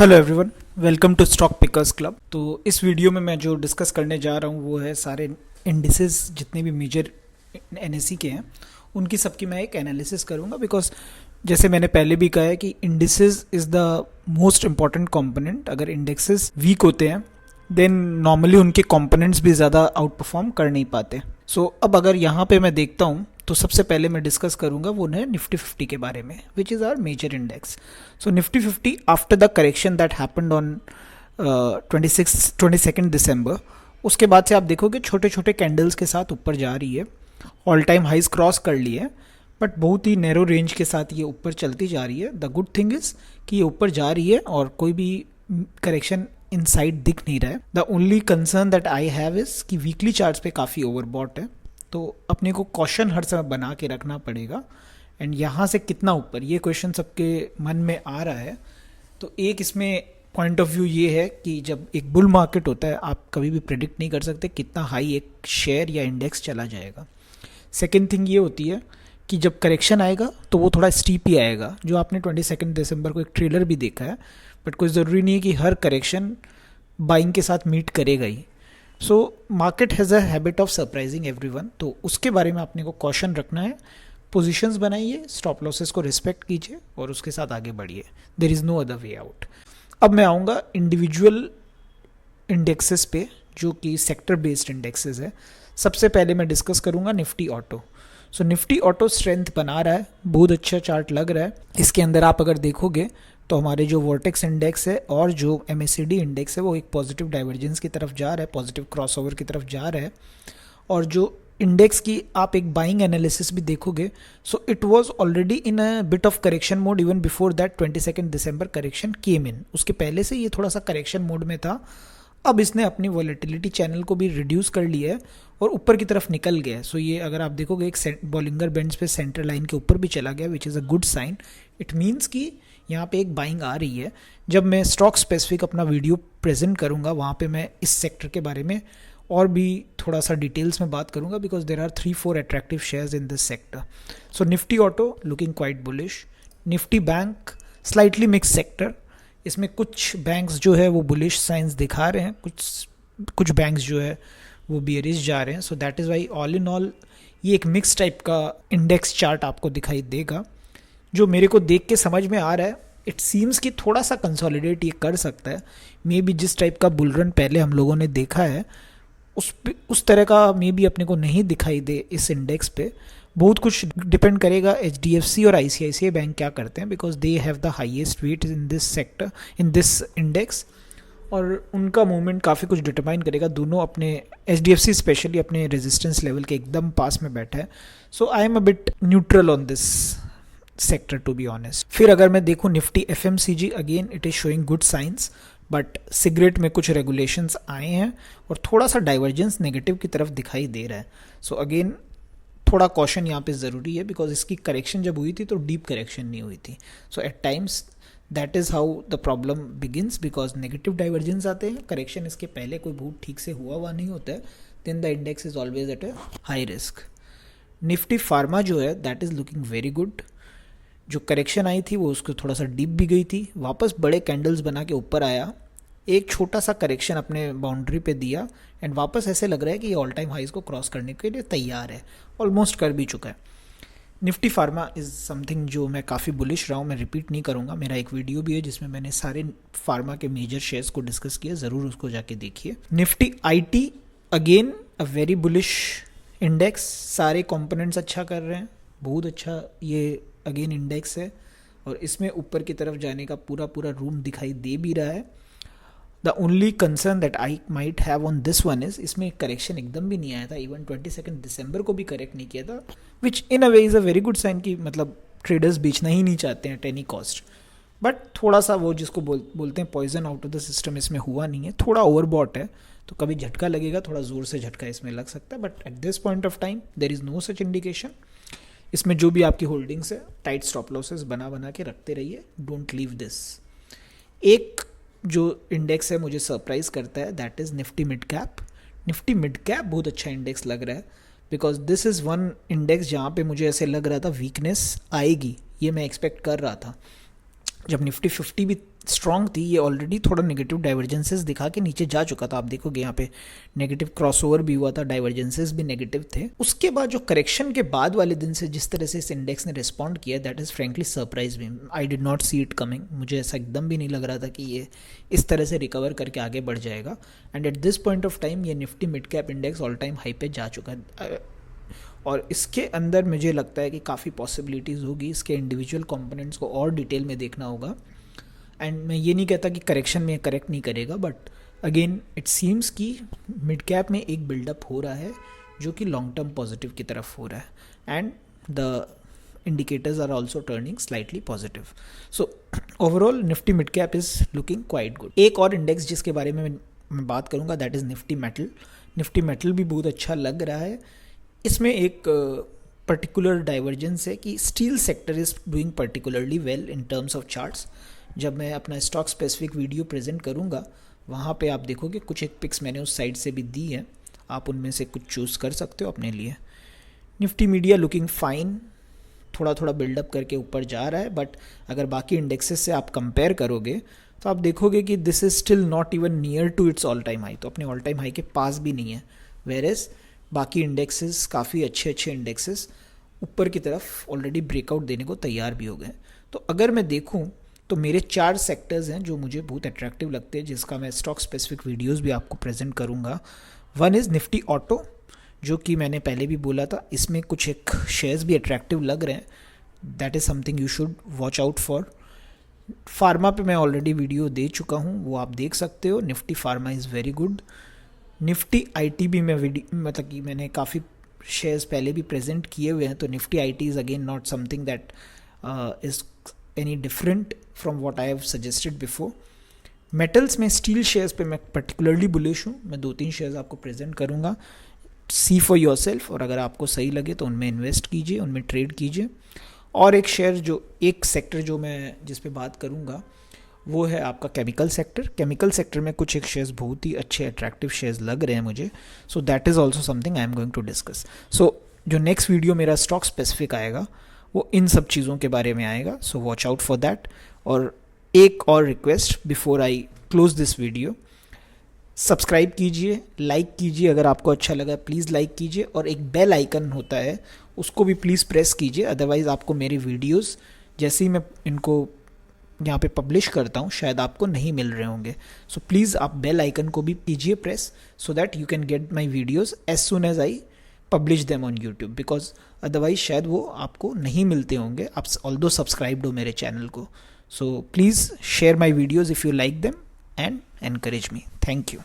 Hello everyone, welcome to stock pickers club. तो इस video में मैं जो डिस्कस करने जा रहा हूँ वो है सारे इंडिसेस जितने भी मेजर एनएसई के हैं उनकी सबकी मैं एक एनालिसिस करूँगा। बिकॉज जैसे मैंने पहले भी कहा है कि indices is the most important component. अगर इंडेक्सेस वीक होते हैं देन नॉर्मली उनके कंपोनेंट्स भी ज़्यादा आउट परफॉर्म कर नहीं पाते। सो अब अगर यहाँ पे मैं देखता हूँ तो सबसे पहले मैं डिस्कस करूंगा वो है निफ्टी 50 के बारे में, which is our major index. So Nifty 50 after the correction that happened on 22 December, उसके बाद से आप देखोगे छोटे छोटे कैंडल्स के साथ ऊपर जा रही है। ऑल टाइम हाइज क्रॉस कर ली है बट बहुत ही नैरो रेंज के साथ ये ऊपर चलती जा रही है। द गुड थिंग इज़ कि ये ऊपर जा रही है और कोई भी करेक्शन इनसाइड दिख नहीं रहा है। The only concern that I have is कि वीकली चार्ट्स पे काफ़ी ओवरबॉट है, तो अपने को कॉशन हर समय बना के रखना पड़ेगा। एंड यहाँ से कितना ऊपर, ये क्वेश्चन सबके मन में आ रहा है। तो एक इसमें पॉइंट ऑफ व्यू ये है कि जब एक बुल मार्केट होता है आप कभी भी प्रेडिक्ट नहीं कर सकते कितना हाई एक शेयर या इंडेक्स चला जाएगा। सेकेंड थिंग ये होती है कि जब करेक्शन आएगा तो वो थोड़ा स्टीप ही आएगा, जो आपने 22 दिसंबर को एक ट्रेलर भी देखा है। बट कोई ज़रूरी नहीं है कि हर करेक्शन बाइंग के साथ मीट करेगा ही। So market has a habit of surprising everyone, तो उसके बारे में आपने को कॉशन रखना है। पोजीशंस बनाइए, स्टॉप लॉसेस को रिस्पेक्ट कीजिए और उसके साथ आगे बढ़िए। There is no other way out. अब मैं आऊँगा इंडिविजुअल इंडेक्सेस पे जो कि सेक्टर बेस्ड इंडेक्सेस है। सबसे पहले मैं डिस्कस करूँगा निफ्टी ऑटो। सो निफ्टी ऑटो स्ट्रेंथ बना रहा है, बहुत अच्छा चार्ट लग रहा है। इसके अंदर आप अगर देखोगे तो हमारे जो वर्टेक्स इंडेक्स है और जो MACD इंडेक्स है वो एक पॉजिटिव डाइवर्जेंस की तरफ जा रहा है, पॉजिटिव क्रॉसओवर की तरफ जा रहा है। और जो इंडेक्स की आप एक बाइंग एनालिसिस भी देखोगे, so it was already in a bit of correction mode even before that 22 December correction came in. उसके पहले से ये थोड़ा सा करेक्शन मोड में था। अब इसने अपनी वॉलेटिलिटी चैनल को भी रिड्यूस कर लिया है और ऊपर की तरफ निकल गया है। सो ये अगर आप देखोगे एक बॉलिंगर बेंड्स पे सेंटर लाइन के ऊपर भी चला गया, which is a good sign. It means कि यहाँ पे एक बाइंग आ रही है। जब मैं स्टॉक स्पेसिफिक अपना वीडियो प्रेजेंट करूँगा वहाँ पे मैं इस सेक्टर के बारे में और भी थोड़ा सा डिटेल्स में बात करूँगा, because there are 3-4 attractive shares in this sector. So Nifty auto looking quite bullish. Nifty bank slightly mix sector. इसमें कुछ बैंक्स जो है वो बुलिश साइंस दिखा रहे हैं, कुछ बैंक्स जो है वो बियरिश जा रहे हैं। सो that is why all in all ये एक मिक्स टाइप का इंडेक्स चार्ट आपको दिखाई देगा। जो मेरे को देख के समझ में आ रहा है, इट सीम्स कि थोड़ा सा कंसोलिडेट ये कर सकता है। मे बी जिस टाइप का बुलरन पहले हम लोगों ने देखा है उस तरह का मे बी अपने को नहीं दिखाई दे इस इंडेक्स पे। बहुत कुछ डिपेंड करेगा HDFC और ICICI बैंक क्या करते हैं, because they have the highest wait in this sector, in this index. और उनका मूवमेंट काफ़ी कुछ डिटरमाइन करेगा। दोनों अपने HDFC स्पेशली अपने रेजिस्टेंस लेवल के एकदम पास में बैठा है। So I am a bit neutral on this sector to be honest. फिर अगर मैं देखूँ Nifty FMCG, again it is showing good signs, but cigarette में कुछ रेगुलेशंस आए हैं और थोड़ा सा डाइवर्जेंस नेगेटिव की तरफ दिखाई दे रहा है। सो अगेन थोड़ा कॉशन यहाँ पे ज़रूरी है, बिकॉज इसकी करेक्शन जब हुई थी तो डीप करेक्शन नहीं हुई थी। So at times that is how the problem begins, because negative divergence आते हैं, करेक्शन इसके पहले कोई बहुत ठीक से हुआ नहीं होता है, then the index is always at a high risk. Nifty pharma जो है that is looking very good. जो करेक्शन आई थी वो उसको थोड़ा सा डीप भी गई थी, वापस बड़े कैंडल्स बना के ऊपर आया, एक छोटा सा करेक्शन अपने बाउंड्री पे दिया एंड वापस ऐसे लग रहा है कि ये ऑल टाइम हाइज को क्रॉस करने के लिए तैयार है, ऑलमोस्ट कर भी चुका है। निफ्टी फार्मा इज़ समथिंग जो मैं काफ़ी बुलिश रहा हूँ, मैं रिपीट नहीं करूँगा। मेरा एक वीडियो भी है जिसमें मैंने सारे फार्मा के मेजर शेयर्स को डिस्कस किया, ज़रूर उसको जाके देखिए। Nifty IT again a very bullish index, सारे कंपोनेंट्स अच्छा कर रहे हैं, बहुत अच्छा ये अगेन इंडेक्स है और इसमें ऊपर की तरफ जाने का पूरा रूम दिखाई दे भी रहा है। The only concern that I might have on this one is इसमें करेक्शन एकदम भी नहीं आया था, इवन 22 दिसंबर को भी करेक्ट नहीं किया था, which in a way is a very good sign कि मतलब ट्रेडर्स बेचना ही नहीं चाहते हैं एट एनी कॉस्ट। बट थोड़ा सा वो जिसको बोलते हैं poison out of the system इसमें हुआ नहीं है, थोड़ा ओवरबॉट है, तो कभी झटका लगेगा, थोड़ा ज़ोर से झटका इसमें लग सकता है। But at this point of time there is no such indication. इसमें जो भी आपकी होल्डिंग्स है टाइट स्टॉप लॉसेस बना के रखते रहिए, डोंट लीव दिस। एक जो इंडेक्स है मुझे सरप्राइज करता है, that is Nifty mid cap. Nifty mid cap बहुत अच्छा इंडेक्स लग रहा है, because this is one index जहाँ पे मुझे ऐसे लग रहा था वीकनेस आएगी, ये मैं एक्सपेक्ट कर रहा था। जब निफ्टी 50 भी स्ट्रॉन्ग थी, ये ऑलरेडी थोड़ा नेगेटिव डाइवर्जेंसेस दिखा के नीचे जा चुका था। आप देखोगे यहाँ पे नेगेटिव क्रॉसओवर भी हुआ था, डाइवर्जेंसेस भी नेगेटिव थे। उसके बाद जो करेक्शन के बाद वाले दिन से जिस तरह से इस इंडेक्स ने रिस्पॉन्ड किया, that is frankly surprise me. I did not see it coming. मुझे ऐसा एकदम भी नहीं लग रहा था कि ये इस तरह से रिकवर करके आगे बढ़ जाएगा। And at this point of time ये Nifty mid cap index all time high पे जा चुका है, और इसके अंदर मुझे लगता है कि काफ़ी पॉसिबिलिटीज़ होगी। इसके इंडिविजुअल कंपोनेंट्स को और डिटेल में देखना होगा। एंड मैं ये नहीं कहता कि करेक्शन में करेक्ट नहीं करेगा, बट अगेन इट सीम्स कि मिड कैप में एक बिल्डअप हो रहा है जो कि लॉन्ग टर्म पॉजिटिव की तरफ हो रहा है, and the indicators are also turning slightly positive. So overall Nifty mid cap is looking quite good. एक और इंडेक्स जिसके बारे में मैं बात करूँगा, that is Nifty metal. Nifty metal भी बहुत अच्छा लग रहा है। इसमें एक पर्टिकुलर डाइवर्जेंस है कि steel sector is doing particularly well in terms of charts. जब मैं अपना स्टॉक स्पेसिफिक वीडियो प्रेजेंट करूँगा, वहाँ पे आप देखोगे कुछ एक पिक्स मैंने उस साइड से भी दी है, आप उनमें से कुछ चूज़ कर सकते हो अपने लिए। निफ्टी मीडिया लुकिंग फाइन, थोड़ा थोड़ा बिल्डअप करके ऊपर जा रहा है, बट अगर बाकी इंडेक्सेस से आप कंपेयर करोगे तो आप देखोगे कि this is still not even near to its all time high, तो अपने ऑल टाइम हाई के पास भी नहीं है। वेयर एज बाकी इंडेक्सेस, काफ़ी अच्छे अच्छे इंडेक्सेस ऊपर की तरफ ऑलरेडी ब्रेकआउट देने को तैयार भी हो गए। तो अगर मैं देखूं तो मेरे 4 सेक्टर्स हैं जो मुझे बहुत अट्रैक्टिव लगते हैं, जिसका मैं स्टॉक स्पेसिफिक वीडियोस भी आपको प्रेजेंट करूंगा। वन इज़ निफ्टी ऑटो, जो कि मैंने पहले भी बोला था, इसमें कुछ एक शेयर्स भी अट्रैक्टिव लग रहे हैं, that is something you should watch out for. Pharma पे मैं ऑलरेडी वीडियो दे चुका हूँ, वो आप देख सकते हो। Nifty pharma is very good. Nifty IT भी मैं मतलब कि मैंने काफ़ी शेयर्स पहले भी प्रेजेंट किए हुए हैं, तो Nifty IT is again not something that is any different from what I have suggested before. Metals में स्टील शेयर्स पे मैं पर्टिकुलरली बुलिश हूँ। मैं 2-3 शेयर्स आपको प्रेजेंट करूँगा, सी फॉर योर सेल्फ, और अगर आपको सही लगे तो उनमें इन्वेस्ट कीजिए, उनमें ट्रेड कीजिए। और एक शेयर जो एक सेक्टर जो मैं जिस पे बात करूँगा वो है आपका केमिकल सेक्टर। केमिकल सेक्टर में कुछ एक शेयर्स बहुत ही अच्छे अट्रैक्टिव शेयर्स लग रहे हैं मुझे, so that is also something I am going to discuss. So जो नेक्स्ट वीडियो मेरा स्टॉक स्पेसिफिक आएगा वो इन सब चीज़ों के बारे में आएगा, so watch out for that. और एक और request before I close this video, subscribe कीजिए, लाइक कीजिए, अगर आपको अच्छा लगा प्लीज़ लाइक कीजिए, और एक बेल आइकन होता है उसको भी प्लीज़ प्रेस कीजिए, अदरवाइज़ आपको मेरी वीडियोस जैसे ही मैं इनको यहाँ पे पब्लिश करता हूँ शायद आपको नहीं मिल रहे होंगे। सो प्लीज़ आप बेल आइकन को भी कीजिए press, so that you can get my videos as soon as I publish them on YouTube, because otherwise शायद वो आपको नहीं मिलते होंगे, आप ऑल्दो सब्सक्राइब्ड हो मेरे चैनल को। So please share my videos if you like them and encourage me. Thank you.